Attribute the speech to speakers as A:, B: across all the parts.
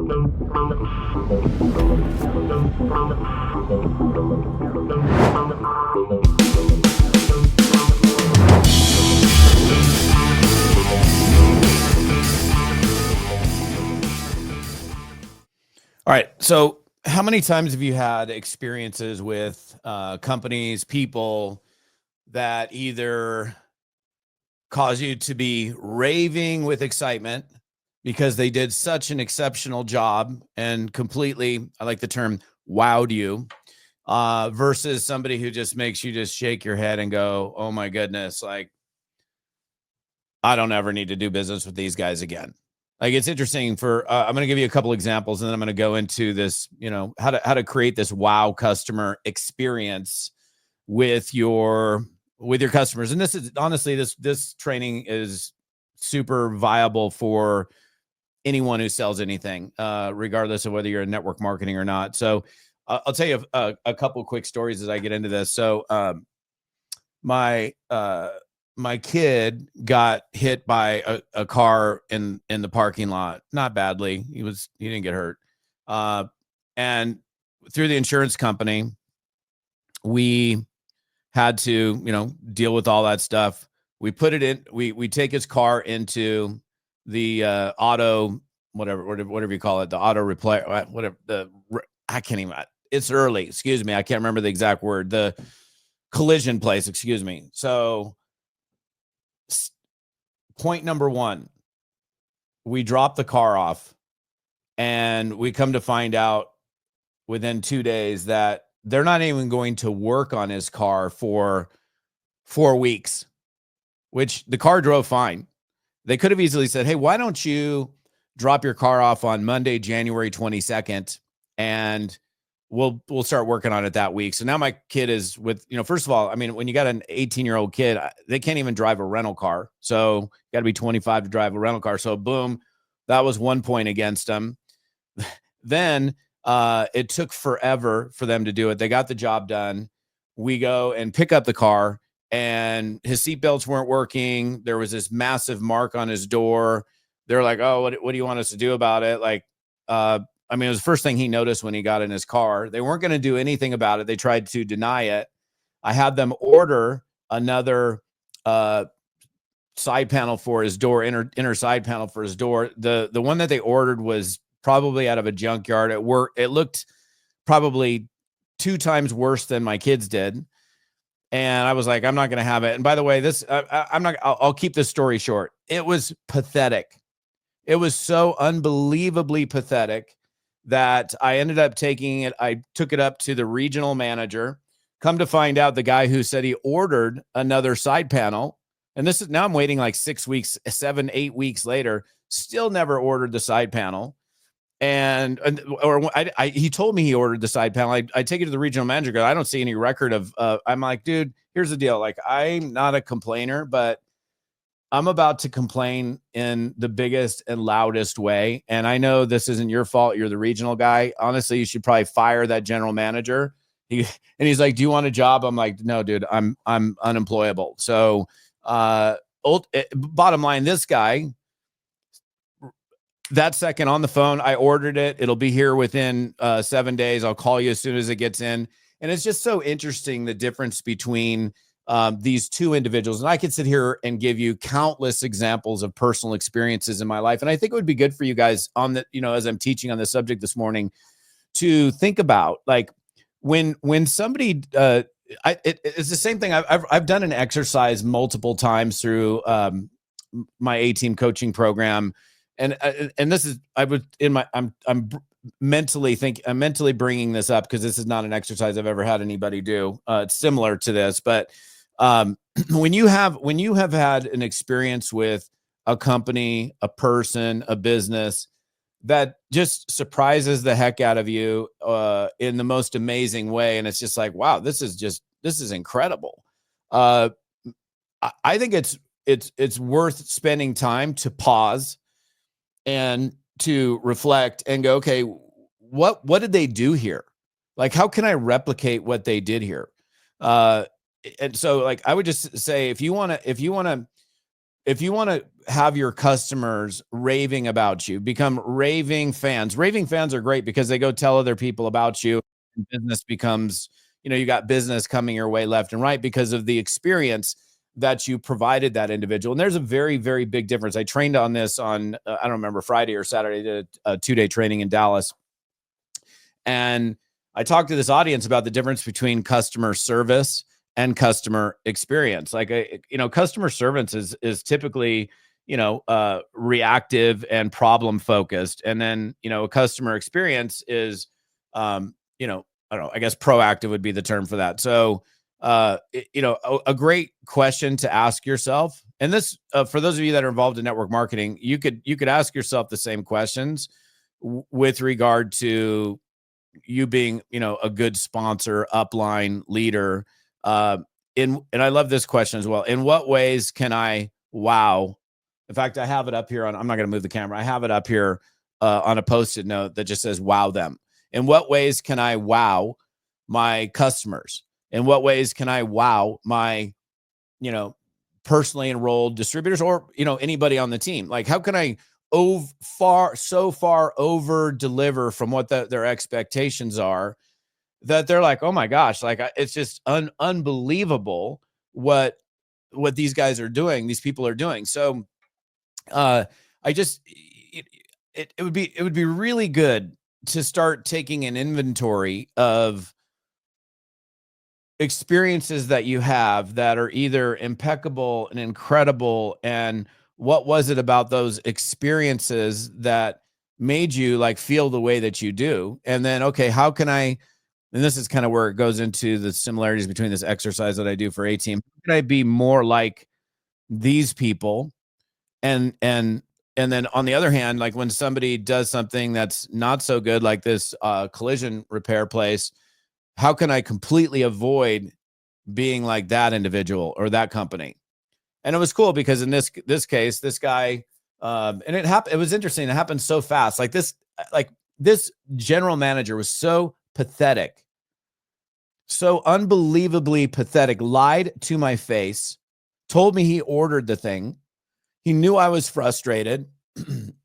A: All right. So how many times have you had experiences with companies, people that either cause you to be raving with excitement because they did such an exceptional job and completely, I like the term, wowed you, versus somebody who just makes you just shake your head and go, oh my goodness, like, I don't ever need to do business with these guys again. Like, it's interesting for, I'm going to give you a couple examples and then I'm going to go into this, how to create this wow customer experience with your customers. And this is honestly, this training is super viable for anyone who sells anything, regardless of whether you're in network marketing or not. So I'll tell you a couple of quick stories as I get into this. So my kid got hit by a car in the parking lot. Not badly. He didn't get hurt. And through the insurance company, we had to, deal with all that stuff. We put it in, we take his car into the auto, whatever you call it, the auto repair, whatever I can't even, it's early, excuse me. I can't remember the exact word, the collision place, excuse me. So point number one, we drop the car off and we come to find out within 2 days that they're not even going to work on his car for 4 weeks, which the car drove fine. They could have easily said, hey, why don't you drop your car off on Monday, January 22nd, and we'll start working on it that week. So now my kid is with, first of all, I mean, when you got an 18-year-old kid, they can't even drive a rental car. So you got to be 25 to drive a rental car. So boom, that was 1 point against them. Then it took forever for them to do it. They got the job done. We go and pick up the car and his seatbelts weren't working. There was this massive mark on his door. They're like, oh, what do you want us to do about it? Like, it was the first thing he noticed when he got in his car. They weren't going to do anything about it. They tried to deny it. I had them order another side panel for his door, inner side panel for his door. The one that they ordered was probably out of a junkyard. It looked probably 2 times worse than my kids did. And I was like, I'm not going to have it. And by the way, I'll keep this story short. It was pathetic. It was so unbelievably pathetic that I ended up taking it. I took it up to the regional manager. Come to find out, the guy who said he ordered another side panel, and this is now I'm waiting like 6 weeks, 7, 8 weeks later, still never ordered the side panel. He told me he ordered the side panel. I take it to the regional manager. Go, I don't see any record of. I'm like, dude, here's the deal. Like, I'm not a complainer, but I'm about to complain in the biggest and loudest way. And I know this isn't your fault. You're the regional guy. Honestly, you should probably fire that general manager. He's like, do you want a job? I'm like, no, dude, I'm unemployable. So, bottom line, this guy, that second on the phone, I ordered it. It'll be here within 7 days. I'll call you as soon as it gets in. And it's just so interesting, the difference between these two individuals. And I could sit here and give you countless examples of personal experiences in my life. And I think it would be good for you guys on the, as I'm teaching on this subject this morning, to think about, like, when somebody, it's the same thing. I've done an exercise multiple times through my A-team coaching program. And this is, I'm mentally bringing this up because this is not an exercise I've ever had anybody do. It's similar to this, but when you have had an experience with a company, a person, a business that just surprises the heck out of you in the most amazing way, and it's just like, wow, this is incredible. I think it's worth spending time to pause and to reflect and go, okay, what did they do here? Like, how can I replicate what they did here? And so, like, I would just say, if you want to have your customers raving about you, become raving fans. Raving fans are great because they go tell other people about you. And business becomes, you got business coming your way left and right because of the experience that you provided that individual. And there's a very, very big difference. I trained on this on, I don't remember, Friday or Saturday, did a 2-day training in Dallas. And I talked to this audience about the difference between customer service and customer experience. Like, customer service is typically, reactive and problem focused. And then, a customer experience is, I don't know, I guess proactive would be the term for that. So, a great question to ask yourself, and this, for those of you that are involved in network marketing, you could ask yourself the same questions with regard to you being, a good sponsor, upline leader. Uh, and I love this question as well. In what ways can I wow? In fact, I have it up here I'm not going to move the camera. I have it up here on a post-it note that just says wow them. In what ways can I wow my customers? In what ways can I wow my, you know, personally enrolled distributors or, anybody on the team? Like, how can I so far over deliver from what their expectations are that they're like, oh my gosh, like it's just unbelievable what these guys are doing, these people are doing. So I just it would be really good to start taking an inventory of experiences that you have that are either impeccable and incredible, and what was it about those experiences that made you like feel the way that you do? And then, okay, how can I, and this is kind of where it goes into the similarities between this exercise that I do for A team. How can I be more like these people? And then on the other hand, like when somebody does something that's not so good, like this collision repair place, how can I completely avoid being like that individual or that company? And it was cool because in this case, this guy, and it happened. It was interesting. It happened so fast. Like this general manager was so pathetic, so unbelievably pathetic. Lied to my face, told me he ordered the thing. He knew I was frustrated.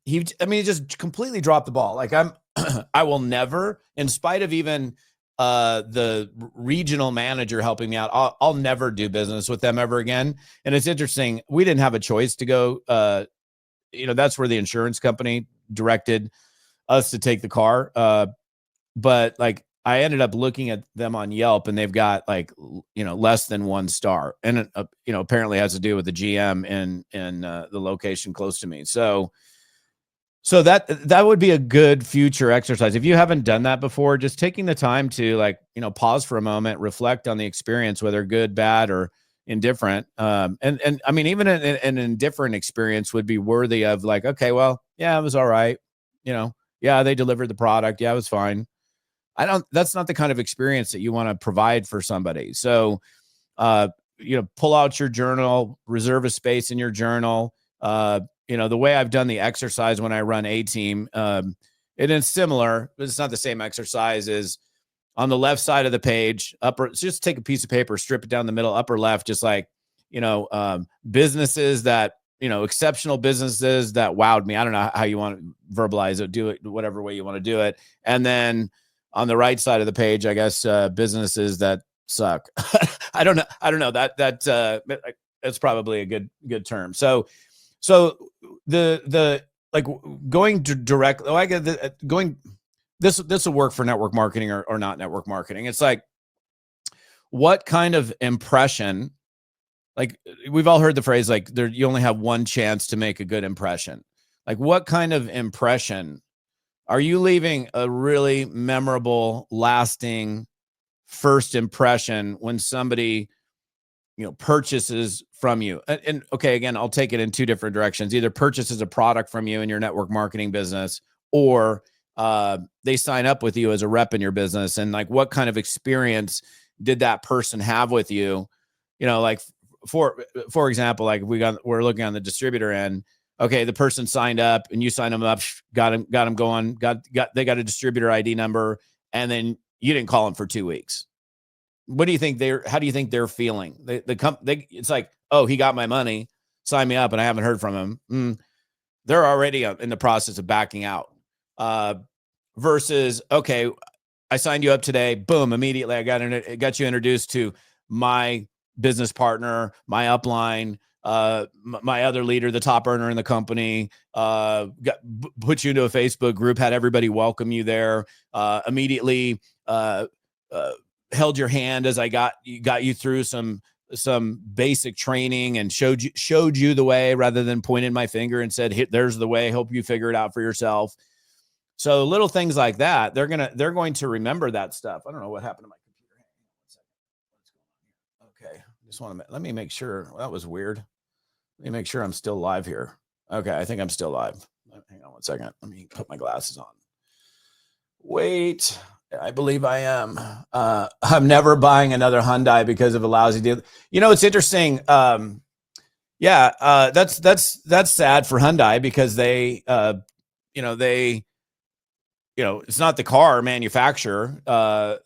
A: He just completely dropped the ball. Like I will never, in spite of even the regional manager helping me out, I'll never do business with them ever again. And it's interesting. We didn't have a choice to go. That's where the insurance company directed us to take the car. But like I ended up looking at them on Yelp, and they've got like less than 1 star, and it, apparently has to do with the GM in the location close to me. So that would be a good future exercise. If you haven't done that before, just taking the time to pause for a moment, reflect on the experience, whether good, bad, or indifferent. And I mean, even an indifferent experience would be worthy of like, okay, well, yeah, it was all right. Yeah, they delivered the product. Yeah, it was fine. That's not the kind of experience that you want to provide for somebody. So, pull out your journal, reserve a space in your journal. The way I've done the exercise when I run A team, it is similar, but it's not the same exercise. Is on the left side of the page, just take a piece of paper, strip it down the middle, upper left, just like, businesses that, exceptional businesses that wowed me. I don't know how you want to verbalize it, do it whatever way you want to do it. And then on the right side of the page, I guess, businesses that suck. I don't know that's probably a good term. So the like going to direct, I get going, this will work for network marketing or not network marketing. It's like, what kind of impression, like we've all heard the phrase, like you only have one chance to make a good impression. Like what kind of impression are you leaving a really memorable, lasting first impression when somebody, purchases from you? And okay, again, I'll take it in 2 different directions. Either purchases a product from you in your network marketing business, or they sign up with you as a rep in your business. And like, what kind of experience did that person have with you? Like for example, like we're looking on the distributor end. Okay, the person signed up and you signed them up, got them going, they got a distributor ID number, and then you didn't call them for 2 weeks. What do you think how do you think they're feeling? It's like, oh, he got my money. sign me up and I haven't heard from them, they're already in the process of backing out. Versus, okay, I signed you up today. Boom, immediately I got you introduced to my business partner, my upline, my other leader, the top earner in the company, put you into a Facebook group, had everybody welcome you there, immediately held your hand as I got you through some basic training and showed you the way rather than pointed my finger and said, there's the way, hope you figure it out for yourself. So little things like that, they're going to remember that stuff. I don't know what happened to my computer. Okay, just want to let me make sure. Well, that was weird. Let me make sure I'm still live here. Okay, I think I'm still live. Hang on one second. Let me put my glasses on. Wait, I believe I am. I'm never buying another Hyundai because of a lousy deal. You know, it's interesting. That's sad for Hyundai because they it's not the car manufacturer.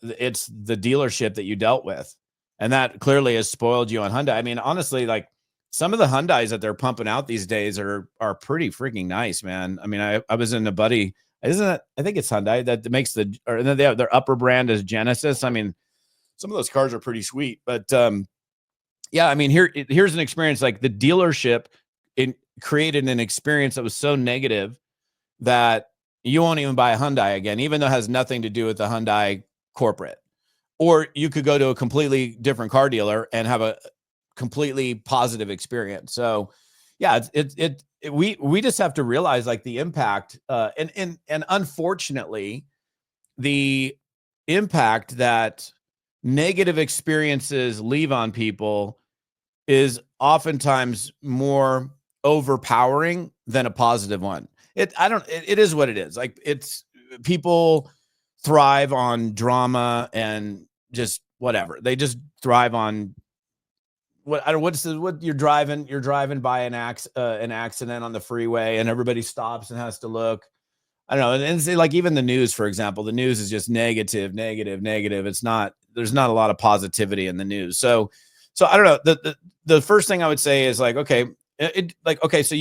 A: It's the dealership that you dealt with. And that clearly has spoiled you on Hyundai. I mean, honestly, like some of the Hyundais that they're pumping out these days are pretty freaking nice, man. I mean, I was in a buddy, I think it's Hyundai that makes their upper brand is Genesis. I mean, some of those cars are pretty sweet, but yeah, I mean, here's an experience like the dealership created an experience that was so negative that you won't even buy a Hyundai again, even though it has nothing to do with the Hyundai corporate. Or you could go to a completely different car dealer and have a completely positive experience. So yeah, we just have to realize like the impact and unfortunately the impact that negative experiences leave on people is oftentimes more overpowering than a positive one. It is what it is. Like people thrive on drama and just whatever. They just thrive on what you're driving by an accident on the freeway and everybody stops and has to look. I don't know. And say like even the news, for example, the news is just negative. There's not a lot of positivity in the news. So I don't know. The first thing I would say is like, okay, so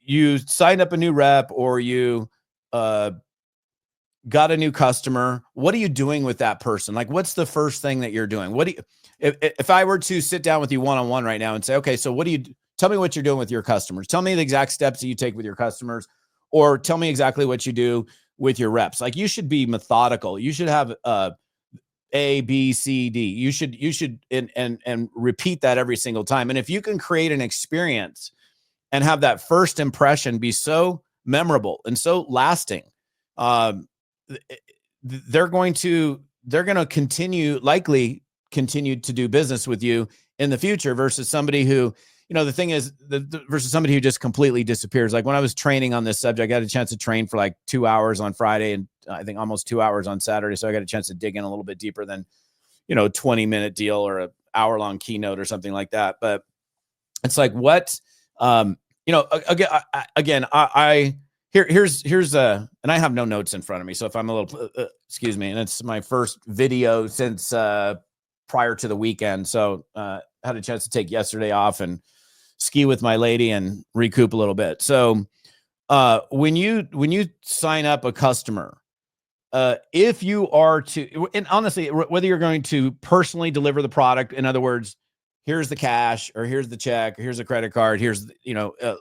A: you signed up a new rep or you got a new customer. What are you doing with that person? Like, what's the first thing that you're doing? If I were to sit down with you one-on-one right now and say, okay, so tell me what you're doing with your customers. Tell me the exact steps that you take with your customers, or tell me exactly what you do with your reps. Like you should be methodical. You should have A, B, C, D. You should and repeat that every single time. And if you can create an experience and have that first impression be so memorable and so lasting, they're going to likely continue to do business with you in the future versus somebody who, the thing is versus somebody who just completely disappears. Like when I was training on this subject, I got a chance to train for like 2 hours on Friday and I think almost 2 hours on Saturday. So I got a chance to dig in a little bit deeper than, 20-minute deal or an hour-long keynote or something like that. But it's like, what, again, here's and I have no notes in front of me. So if I'm a little, excuse me, and it's my first video since prior to the weekend. So I had a chance to take yesterday off and ski with my lady and recoup a little bit. So when you sign up a customer, if you are to, and honestly, whether you're going to personally deliver the product, in other words, here's the cash or here's the check, or here's a credit card, here's,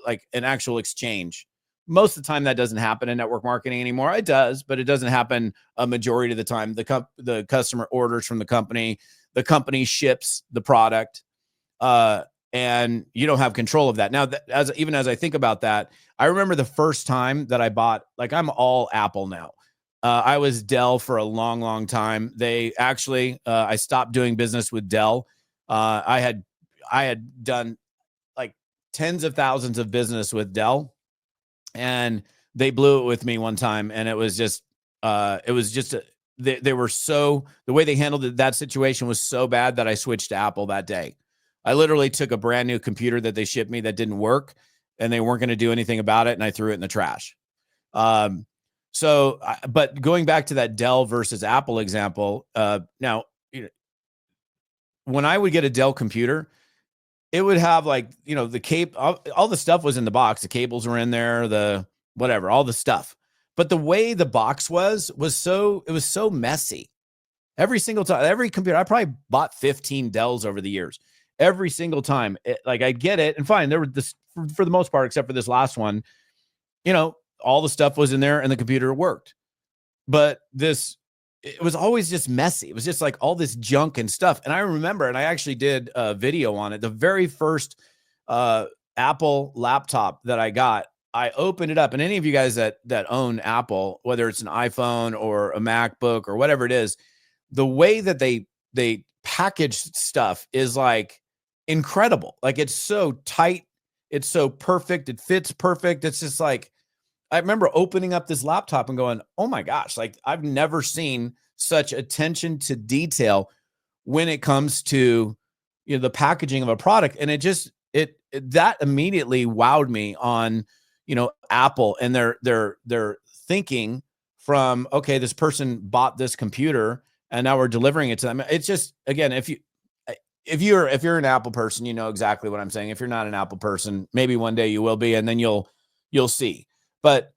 A: like an actual exchange. Most of the time that doesn't happen in network marketing anymore. It does, but it doesn't happen a majority of the time. The customer orders from the company ships the product, and you don't have control of that. Now, even as I think about that, I remember the first time that I bought, like I'm all Apple now. I was Dell for a long, long time. They actually, I stopped doing business with Dell. I had done like tens of thousands of business with Dell, and they blew it with me one time. And it was just, they were the way they handled that situation was so bad that I switched to Apple that day. I literally took a brand new computer that they shipped me that didn't work and they weren't going to do anything about it. And I threw it in the trash. But going back to that Dell versus Apple example, now, when I would get a Dell computer, it would have like, the all the stuff was in the box. The cables were in there, the whatever, all the stuff. But the way the box was so messy. Every single time, every computer, I probably bought 15 Dells over the years. Every single time, like I get it, and fine. There were this for the most part, except for this last one. All the stuff was in there, and the computer worked. But it was always just messy. It was just like all this junk and stuff. And I remember, and I actually did a video on it. The very first Apple laptop that I got, I opened it up, and any of you guys that own Apple, whether it's an iPhone or a MacBook or whatever it is, the way that they package stuff is like incredible. Like it's so tight, it's so perfect, it fits perfect. It's just like, I remember opening up this laptop and going, oh my gosh, like I've never seen such attention to detail when it comes to the packaging of a product. And that immediately wowed me on Apple and their thinking from, okay, this person bought this computer and now we're delivering it to them. It's just, again, if you're an Apple person, you know exactly what I'm saying. If you're not an Apple person, maybe one day you will be, and then you'll see. But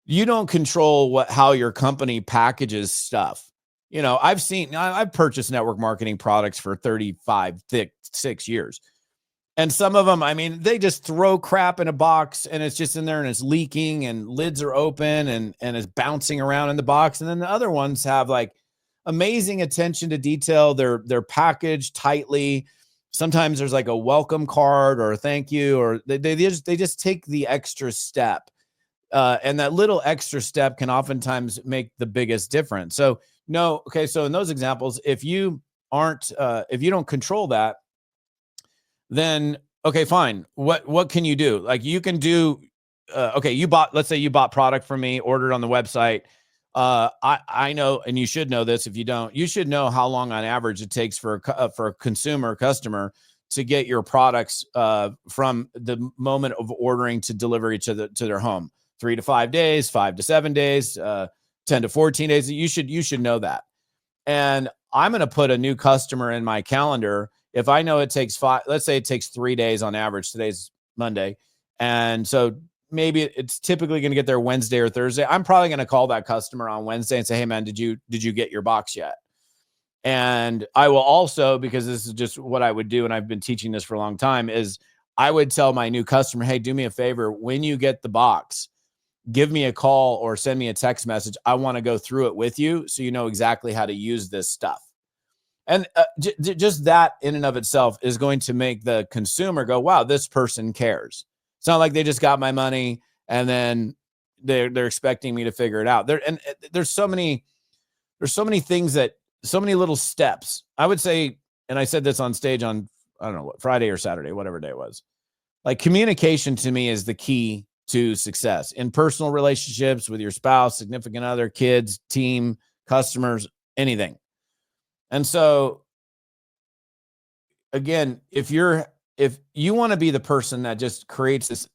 A: you don't control how your company packages stuff. I've purchased network marketing products for 6 years. And some of them, I mean, they just throw crap in a box and it's just in there and it's leaking and lids are open and it's bouncing around in the box. And then the other ones have like amazing attention to detail. They're packaged tightly. Sometimes there's like a welcome card or a thank you, or they just take the extra step. And that little extra step can oftentimes make the biggest difference. So so in those examples, if you don't control that, then okay, fine. What can you do? Like you can do, let's say you bought product from me, ordered on the website. I know, and you should know this. If you don't, you should know how long on average it takes for a customer to get your products from the moment of ordering to delivery to their home. 3 to 5 days, 5 to 7 days, 10 to 14 days. You should know that. And I'm going to put a new customer in my calendar. If I know it takes let's say it takes 3 days on average. Today's Monday. And so maybe it's typically going to get there Wednesday or Thursday. I'm probably going to call that customer on Wednesday and say, hey man, did you get your box yet? And I will also, because this is just what I would do, and I've been teaching this for a long time, is I would tell my new customer, hey, do me a favor. When you get the box, give me a call or send me a text message. I want to go through it with you so you know exactly how to use this stuff. And just that in and of itself is going to make the consumer go, wow, this person cares. It's not like they just got my money and then they're expecting me to figure it out. There's so many things so many little steps. I would say, and I said this on stage on, I don't know what, Friday or Saturday, whatever day it was. Like communication to me is the key to success in personal relationships with your spouse, significant other, kids, team, customers, anything. And so again, if you want to be the person that just creates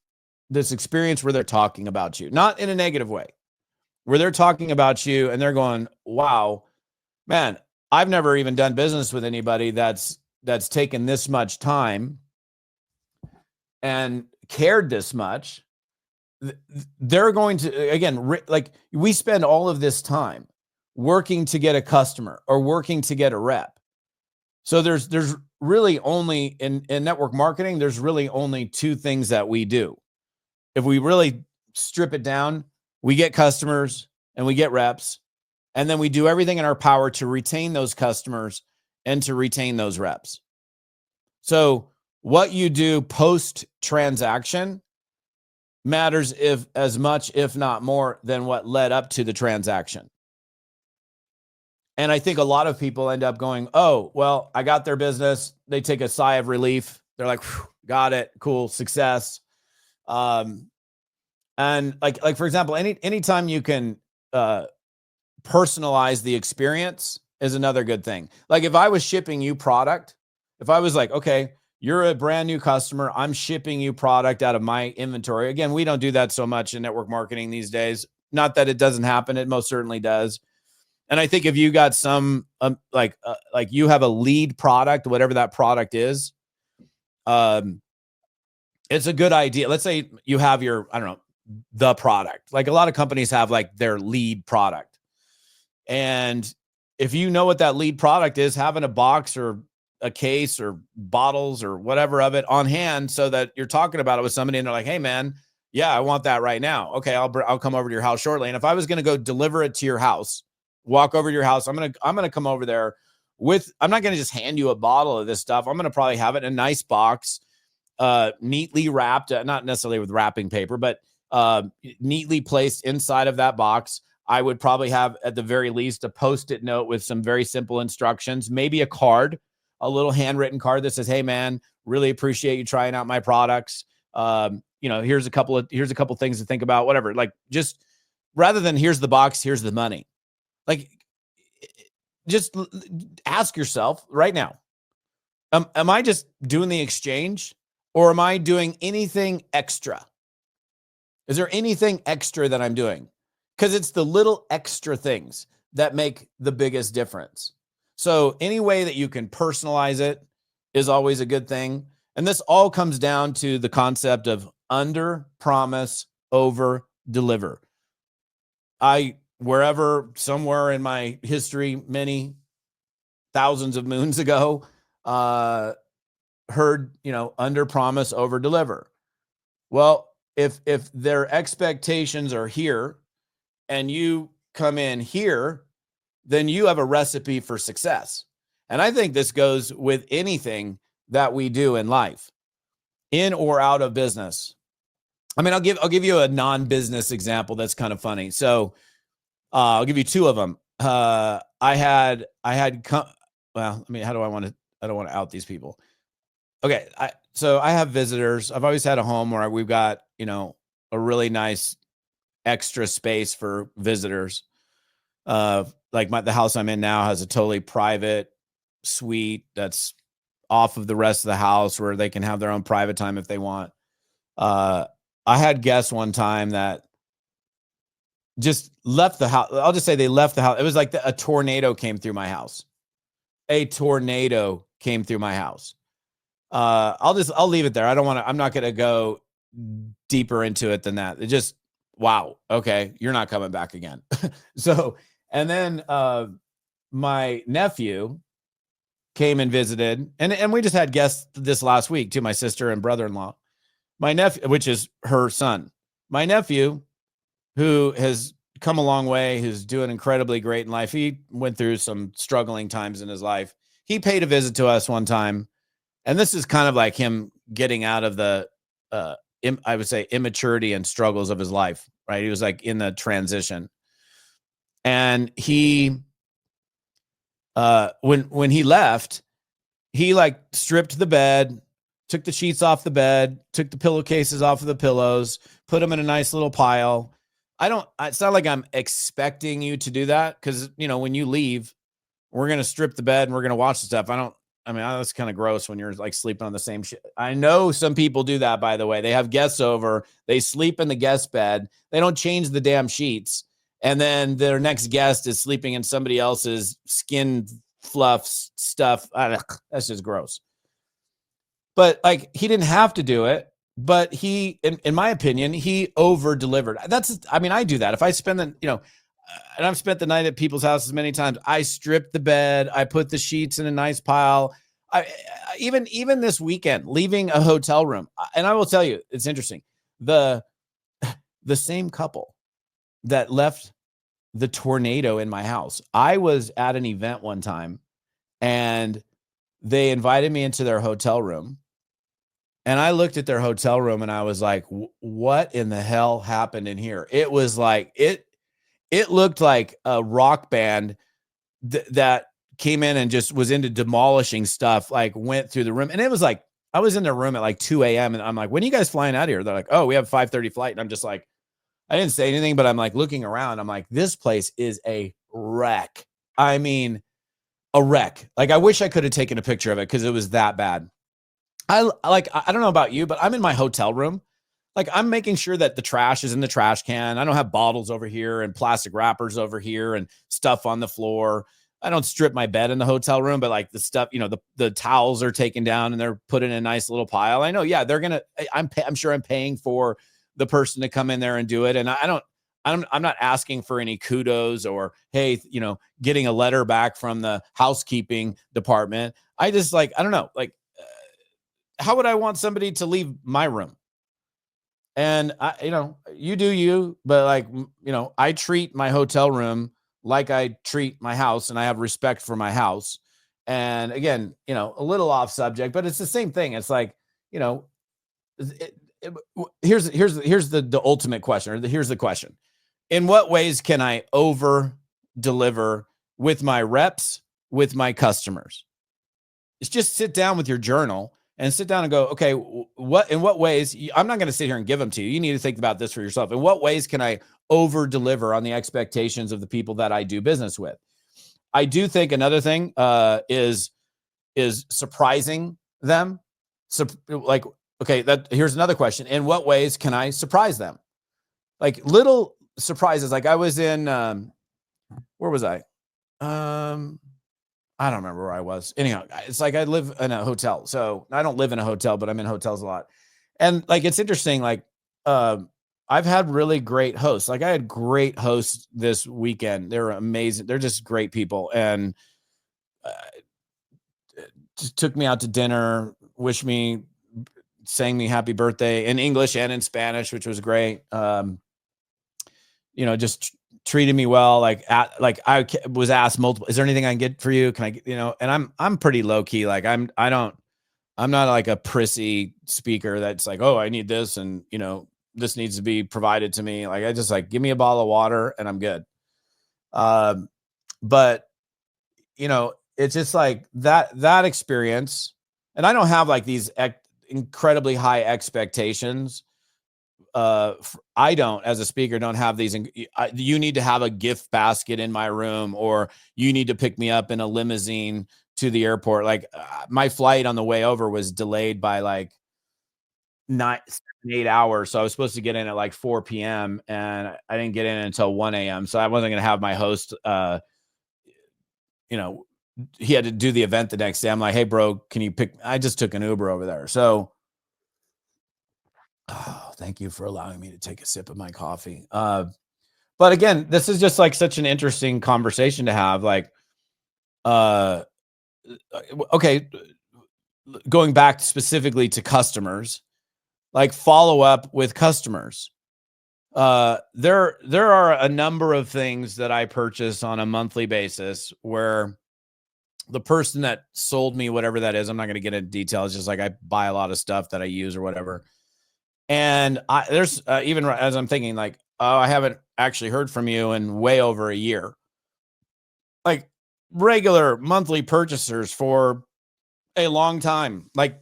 A: this experience where they're talking about you, not in a negative way, where they're talking about you and they're going, wow, man, I've never even done business with anybody that's taken this much time and cared this much. They're going to, again, like we spend all of this time working to get a customer or working to get a rep. So there's really only in network marketing, there's really only two things that we do. If we really strip it down, we get customers and we get reps, and then we do everything in our power to retain those customers and to retain those reps. So what you do post transaction matters as much, if not more, than what led up to the transaction. And I think a lot of people end up going, oh, well, I got their business. They take a sigh of relief. They're like, got it. Cool. Success. And like, for example, anytime you can personalize the experience is another good thing. Like if I was shipping you product, if I was like, okay, you're a brand new customer, I'm shipping you product out of my inventory. Again, we don't do that so much in network marketing these days. Not that it doesn't happen. It most certainly does. And I think if you got some, like you have a lead product, whatever that product is, it's a good idea. Let's say you have your, I don't know, the product. Like a lot of companies have like their lead product. And if you know what that lead product is, having a box or a case or bottles or whatever of it on hand so that you're talking about it with somebody and they're like, hey man, yeah, I want that right now. Okay, I'll come over to your house shortly. And if I was going to go deliver it to your house, walk over to your house, I'm going to come over there with, I'm not going to just hand you a bottle of this stuff. I'm going to probably have it in a nice box, neatly wrapped, not necessarily with wrapping paper, but neatly placed inside of that box. I would probably have at the very least a Post-it note with some very simple instructions, maybe a card, a little handwritten card that says, hey man, really appreciate you trying out my products. Here's a couple things to think about, whatever. Like, just rather than here's the box, here's the money. Like, just ask yourself right now, am I just doing the exchange or am I doing anything extra? Is there anything extra that I'm doing? Because it's the little extra things that make the biggest difference. So any way that you can personalize it is always a good thing. And this all comes down to the concept of under promise, over deliver. Somewhere in my history, many thousands of moons ago, heard, under promise, over deliver. Well, if their expectations are here and you come in here, then you have a recipe for success. And I think this goes with anything that we do in life, in or out of business. I mean, I'll give you a non-business example that's kind of funny. So I'll give you two of them. I don't want to out these people. Okay. So I have visitors. I've always had a home where we've got, a really nice extra space for visitors. The house I'm in now has a totally private suite that's off of the rest of the house where they can have their own private time if they want. I had guests one time that just left the house. I'll just say they left the house. It was like a tornado came through my house. A tornado came through my house. I'll leave it there. I'm not going to go deeper into it than that. It just, wow. Okay. You're not coming back again. So, and then, my nephew came and visited and we just had guests this last week too. My sister and brother-in-law, my nephew, which is her son, my nephew, who has come a long way, who's doing incredibly great in life. He went through some struggling times in his life. He paid a visit to us one time. And this is kind of like him getting out of the, I would say, immaturity and struggles of his life, right? He was like in the transition. And he, when he left, he like stripped the bed, took the sheets off the bed, took the pillowcases off of the pillows, put them in a nice little pile. It's not like I'm expecting you to do that. Cause when you leave, we're going to strip the bed and we're going to watch the stuff. That's kind of gross when you're like sleeping on the same shit. I know some people do that, by the way. They have guests over, they sleep in the guest bed, they don't change the damn sheets. And then their next guest is sleeping in somebody else's skin fluff stuff. That's just gross. But like, he didn't have to do it, but he, in my opinion, he over delivered. I do that. If I spend and I've spent the night at people's houses many times. I stripped the bed. I put the sheets in a nice pile. Even this weekend, leaving a hotel room. And I will tell you, it's interesting. The same couple that left the tornado in my house. I was at an event one time and they invited me into their hotel room. And I looked at their hotel room and I was like, what in the hell happened in here? It was like, it looked like a rock band that came in and just was into demolishing stuff, like went through the room. And it was like, I was in their room at like 2 a.m. and I'm like, when are you guys flying out of here? They're like, oh, we have 5:30 flight. And I'm just like, I didn't say anything, but I'm like looking around. I'm like, this place is a wreck. I mean, a wreck. Like, I wish I could have taken a picture of it because it was that bad. I don't know about you, but I'm in my hotel room. Like, I'm making sure that the trash is in the trash can. I don't have bottles over here and plastic wrappers over here and stuff on the floor. I don't strip my bed in the hotel room, but like the stuff, the towels are taken down and they're put in a nice little pile. I know, yeah, they're gonna. I'm sure I'm paying for the person to come in there and do it, and I'm not asking for any kudos or hey, getting a letter back from the housekeeping department. I just like I don't know, like how would I want somebody to leave my room? And you do you, but like, I treat my hotel room like I treat my house and I have respect for my house. And again, a little off subject, but it's the same thing. It's like, you know, here's the ultimate question, or here's the question. In what ways can I over deliver with my reps, with my customers? It's just sit down with your journal and sit down and go, okay, in what ways? I'm not going to sit here and give them to you. You need to think about this for yourself. In what ways can I over deliver on the expectations of the people that I do business with? I do think another thing is surprising them. So, like, okay, here's another question. In what ways can I surprise them? Like little surprises. Like I was in, where was I? I don't remember where I was. Anyhow, it's like I live in a hotel. So I don't live in a hotel, but I'm in hotels a lot. And like it's interesting, like I've had really great hosts. Like I had great hosts this weekend. They're amazing. They're just great people. And just took me out to dinner, wished me, sang me happy birthday in English and in Spanish, which was great. Just treated me well. Like I was asked multiple, is there anything I can get for you? Can I get, and I'm pretty low key. Like I'm not like a prissy speaker that's like, oh, I need this. And this needs to be provided to me. Like, I just like, give me a bottle of water and I'm good. But it's just like that experience. And I don't have like these incredibly high expectations. I don't, as a speaker, don't have these. You need to have a gift basket in my room, or you need to pick me up in a limousine to the airport. Like my flight on the way over was delayed by like 8 hours. So I was supposed to get in at like 4 p.m. and I didn't get in until 1 a.m. So I wasn't going to have my host, he had to do the event the next day. I'm like, hey bro, I just took an Uber over there. So, oh, thank you for allowing me to take a sip of my coffee. But again, this is just like such an interesting conversation to have. Like, okay, going back specifically to customers, like follow up with customers. There are a number of things that I purchase on a monthly basis where the person that sold me whatever that is, I'm not going to get into details. Just like I buy a lot of stuff that I use or whatever. And there's even as I'm thinking like, oh, I haven't actually heard from you in way over a year. Like regular monthly purchasers for a long time, like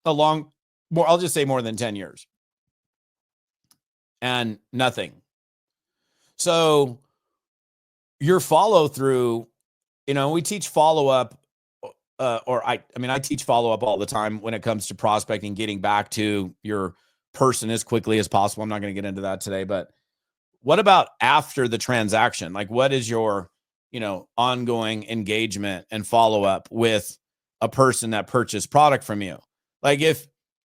A: I'll just say more than 10 years. And nothing. So your follow through, we teach follow up, I teach follow up all the time when it comes to prospecting, getting back to your person as quickly as possible. I'm not going to get into that today, but what about after the transaction? Like, what is your, ongoing engagement and follow up with a person that purchased product from you? Like if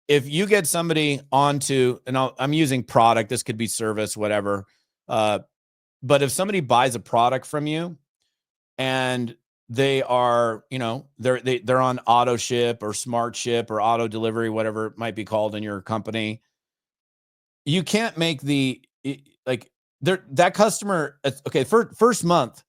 A: you get somebody onto, and I'm using product, this could be service, whatever. But if somebody buys a product from you and they are, they're on auto ship or smart ship or auto delivery, whatever it might be called in your company, you can't make that customer. Okay. First month,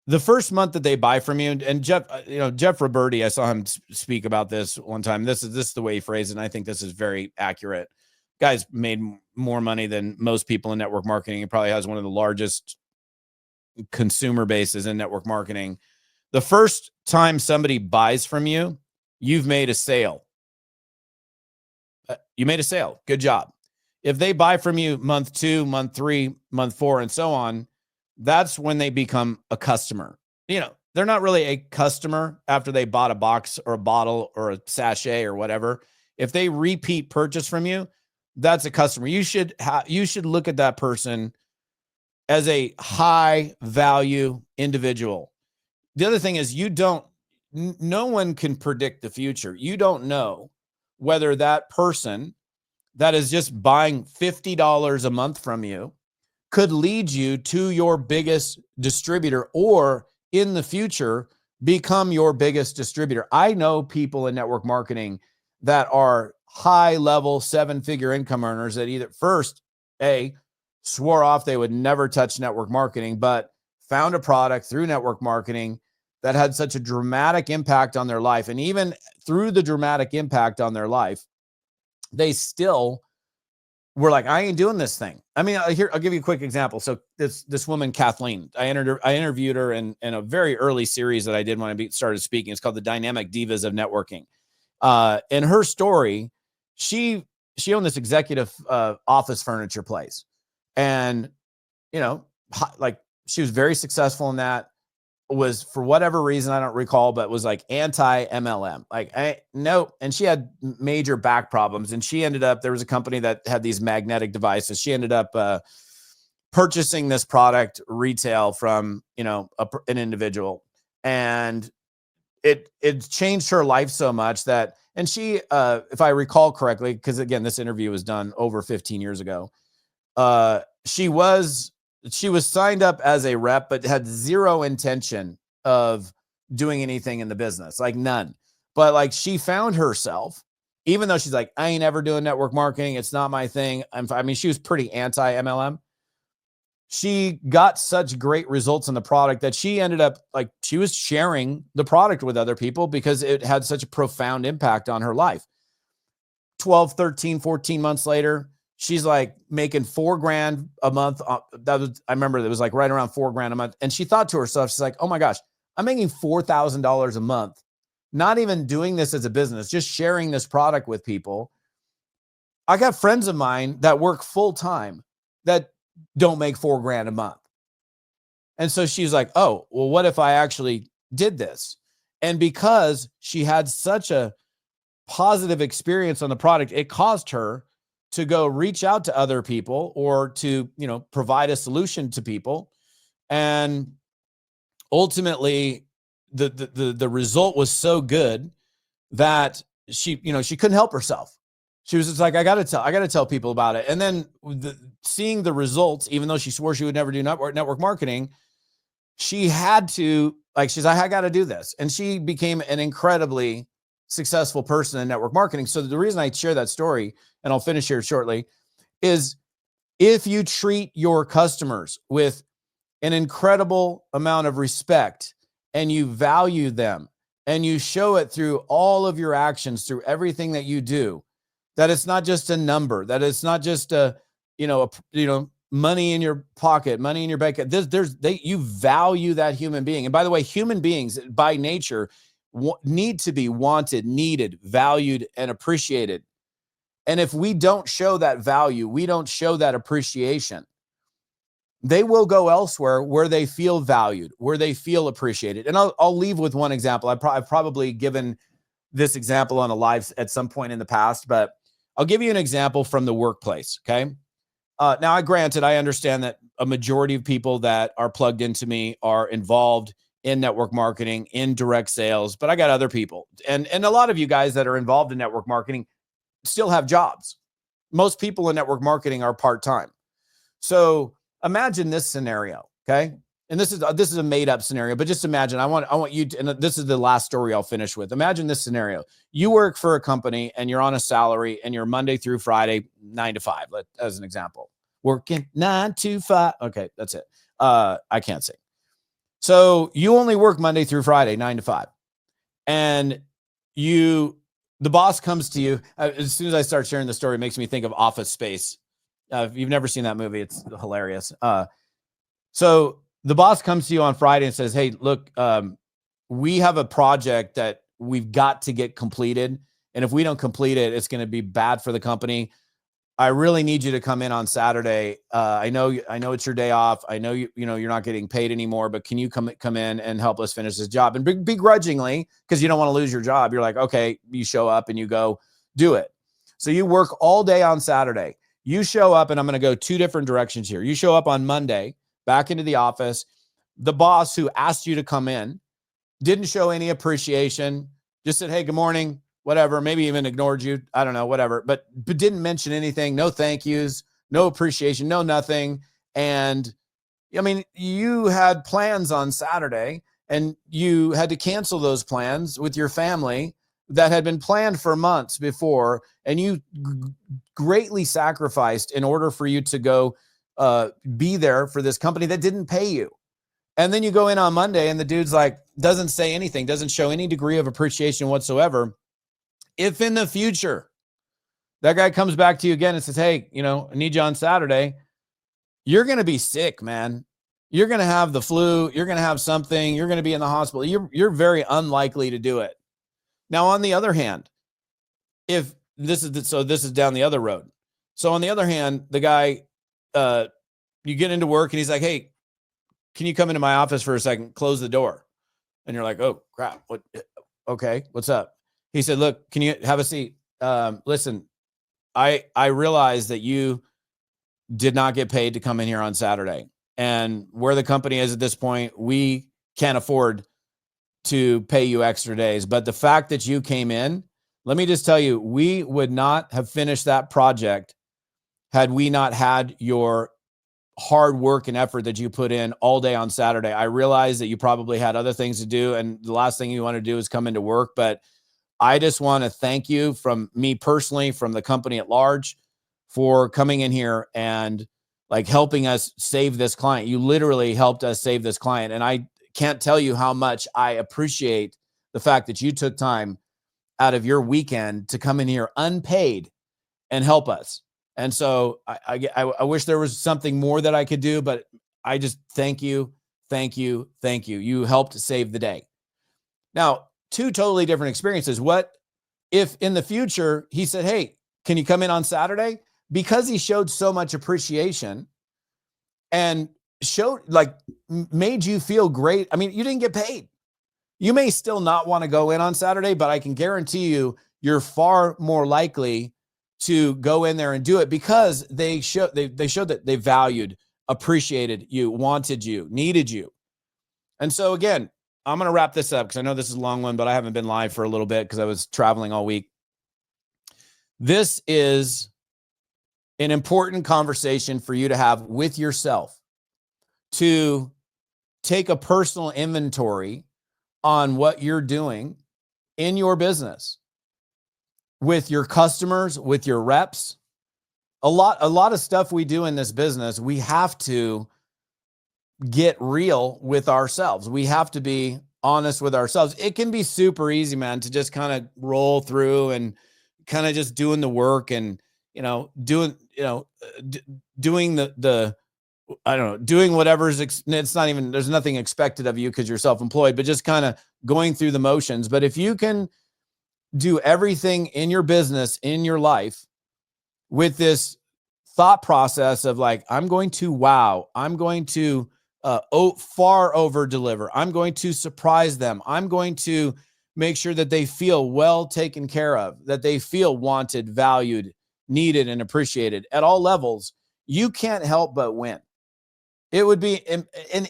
A: the first month that they buy from you, and Jeff Roberti, I saw him speak about this one time. This is the way he phrased it. And I think this is very accurate. Guy's made more money than most people in network marketing. He probably has one of the largest consumer bases in network marketing. The first time somebody buys from you, you've made a sale. You made a sale. Good job. If they buy from you month 2, month 3, month 4, and so on, that's when they become a customer. They're not really a customer after they bought a box or a bottle or a sachet or whatever. If they repeat purchase from you, that's a customer. You should look at that person as a high value individual. the other thing is no one can predict the future. You don't know whether that person that is just buying $50 a month from you could lead you to your biggest distributor, or in the future become your biggest distributor. I know people in network marketing that are high level 7-figure income earners that either first swore off they would never touch network marketing, but found a product through network marketing that had such a dramatic impact on their life. And even through the dramatic impact on their life, they still were like, I ain't doing this thing. I mean, I'll give you a quick example. So this woman, Kathleen, I interviewed her in a very early series that I did when I started speaking. It's called The Dynamic Divas of Networking. In her story, she owned this executive office furniture place. And, like, she was very successful in that. Was, for whatever reason, I don't recall, but was like anti-MLM. Nope. And she had major back problems. And she ended up, there was a company that had these magnetic devices. She ended up purchasing this product retail from, an individual. And it changed her life so much that, and she, if I recall correctly, because again, this interview was done over 15 years ago, she was signed up as a rep, but had zero intention of doing anything in the business, like none. But like, she found herself, even though she's like, I ain't ever doing network marketing, it's not my thing. She was pretty anti-MLM. She got such great results in the product that she ended up, like, she was sharing the product with other people because it had such a profound impact on her life. 12, 13, 14 months later, she's like making $4,000 a month. I remember it was like right around $4,000 a month. And she thought to herself, she's like, oh my gosh, I'm making $4,000 a month, not even doing this as a business, just sharing this product with people. I got friends of mine that work full time that don't make $4,000 a month. And so she's like, oh, well, what if I actually did this? And because she had such a positive experience on the product, it caused her to go reach out to other people, or to, provide a solution to people. And ultimately the result was so good that she couldn't help herself. She was just like, I got to tell people about it. And then seeing the results, even though she swore she would never do network marketing, she had to, like, she's like, I got to do this. And she became an incredibly successful person in network marketing. So the reason I share that story, and I'll finish here shortly, is if you treat your customers with an incredible amount of respect, and you value them, and you show it through all of your actions, through everything that you do, that it's not just a number, that it's not just money in your pocket, money in your bank. You value that human being. And by the way, human beings by nature need to be wanted, needed, valued, and appreciated. And if we don't show that value, we don't show that appreciation, they will go elsewhere where they feel valued, where they feel appreciated. And I'll leave with one example. I've probably given this example on a live at some point in the past, but I'll give you an example from the workplace. Okay. Now, I understand that a majority of people that are plugged into me are involved in network marketing, in direct sales, but I got other people. And a lot of you guys that are involved in network marketing still have jobs. Most people in network marketing are part-time. So imagine this scenario, okay? And this is a made up scenario, but just imagine, I want you to, and this is the last story I'll finish with. Imagine this scenario. You work for a company and you're on a salary, and you're Monday through Friday, 9 to 5, as an example. Working 9 to 5. Okay, that's it. I can't sing. So you only work Monday through Friday, 9 to 5. And the boss comes to you. As soon as I start sharing the story, it makes me think of Office Space. If you've never seen that movie, it's hilarious. So the boss comes to you on Friday and says, hey, look, we have a project that we've got to get completed. And if we don't complete it, it's going to be bad for the company. I really need you to come in on Saturday. I know it's your day off. I know you're not getting paid anymore, but can you come in and help us finish this job? And begrudgingly, because you don't want to lose your job, you're like, okay, you show up and you go do it. So you work all day on Saturday. You show up, and I'm going to go two different directions here. You show up on Monday, back into the office. The boss who asked you to come in didn't show any appreciation, just said, hey, good morning, whatever, maybe even ignored you. I don't know, whatever, but didn't mention anything. No thank yous, no appreciation, no nothing. And I mean, you had plans on Saturday and you had to cancel those plans with your family that had been planned for months before. And you greatly sacrificed in order for you to go be there for this company that didn't pay you. And then you go in on Monday and the dude's like, doesn't say anything, doesn't show any degree of appreciation whatsoever. If in the future that guy comes back to you again and says, hey, I need you on Saturday, you're going to be sick, man. You're going to have the flu. You're going to have something. You're going to be in the hospital. You're very unlikely to do it. Now, on the other hand, if this is down the other road. So on the other hand, the guy, you get into work and he's like, hey, can you come into my office for a second? Close the door. And you're like, oh crap. What? Okay. What's up? He said, look, can you have a seat? Listen, I realize that you did not get paid to come in here on Saturday, and where the company is at this point, we can't afford to pay you extra days. But the fact that you came in, let me just tell you, we would not have finished that project had we not had your hard work and effort that you put in all day on Saturday. I realize that you probably had other things to do, and the last thing you want to do is come into work, but I just want to thank you from me personally, from the company at large, for coming in here and like helping us save this client. You literally helped us save this client. And I can't tell you how much I appreciate the fact that you took time out of your weekend to come in here unpaid and help us. And so I wish there was something more that I could do, but I just thank you. Thank you. Thank you. You helped save the day. Now, two totally different experiences. What if in the future he said, hey, can you come in on Saturday? Because he showed so much appreciation and made you feel great. I mean, you didn't get paid. You may still not want to go in on Saturday, but I can guarantee you, you're far more likely to go in there and do it because they showed that they valued, appreciated you, wanted you, needed you. And so again, I'm going to wrap this up because I know this is a long one, but I haven't been live for a little bit because I was traveling all week. This is an important conversation for you to have with yourself, to take a personal inventory on what you're doing in your business with your customers, with your reps. A lot of stuff we do in this business, we have to get real with ourselves. We have to be honest with ourselves. It can be super easy, man, to just kind of roll through and kind of just doing the work and, doing the I don't know, doing whatever's, it's not even, there's nothing expected of you because you're self-employed, but just kind of going through the motions. But if you can do everything in your business, in your life, with this thought process of like, I'm going to wow, I'm going to far over deliver, I'm going to surprise them, I'm going to make sure that they feel well taken care of, that they feel wanted, valued, needed, and appreciated at all levels, you can't help but win. It would be in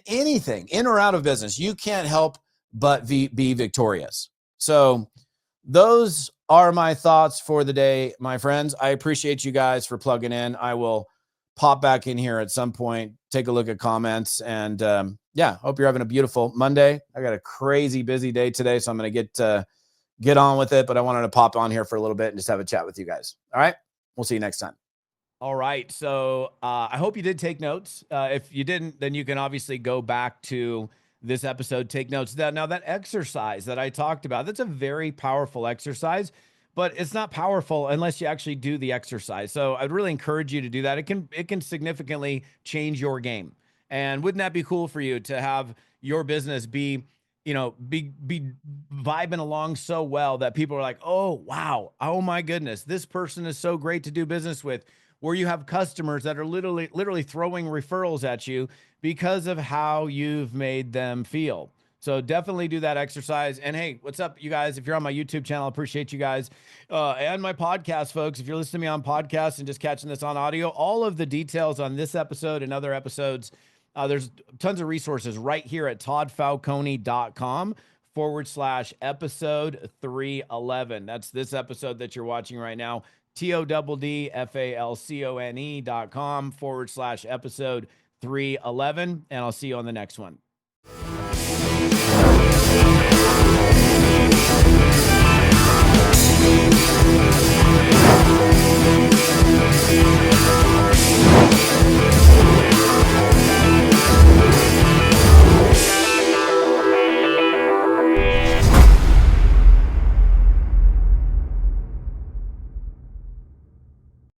A: anything, in or out of business, you can't help but be victorious. So those are my thoughts for the day, my friends. I appreciate you guys for plugging in. I will pop back in here at some point, take a look at comments, and hope you're having a beautiful Monday. I got a crazy busy day today, so I'm going to get on with it, but I wanted to pop on here for a little bit and just have a chat with you guys. All right. We'll see you next time. All right. So I hope you did take notes. If you didn't, then you can obviously go back to this episode, take notes. Now that exercise that I talked about, that's a very powerful exercise, but it's not powerful unless you actually do the exercise. So I'd really encourage you to do that. It can significantly change your game. And wouldn't that be cool for you to have your business be vibing along so well that people are like, oh, wow. Oh my goodness. This person is so great to do business with. Where you have customers that are literally throwing referrals at you because of how you've made them feel. So definitely do that exercise. And hey, what's up, you guys? If you're on my YouTube channel, I appreciate you guys. And my podcast, folks, if you're listening to me on podcast and just catching this on audio, all of the details on this episode and other episodes, there's tons of resources right here at ToddFalcone.com ToddFalcone.ai/episode 311. That's this episode that you're watching right now. ToddFalcone.com/episode 311. And I'll see you on the next one.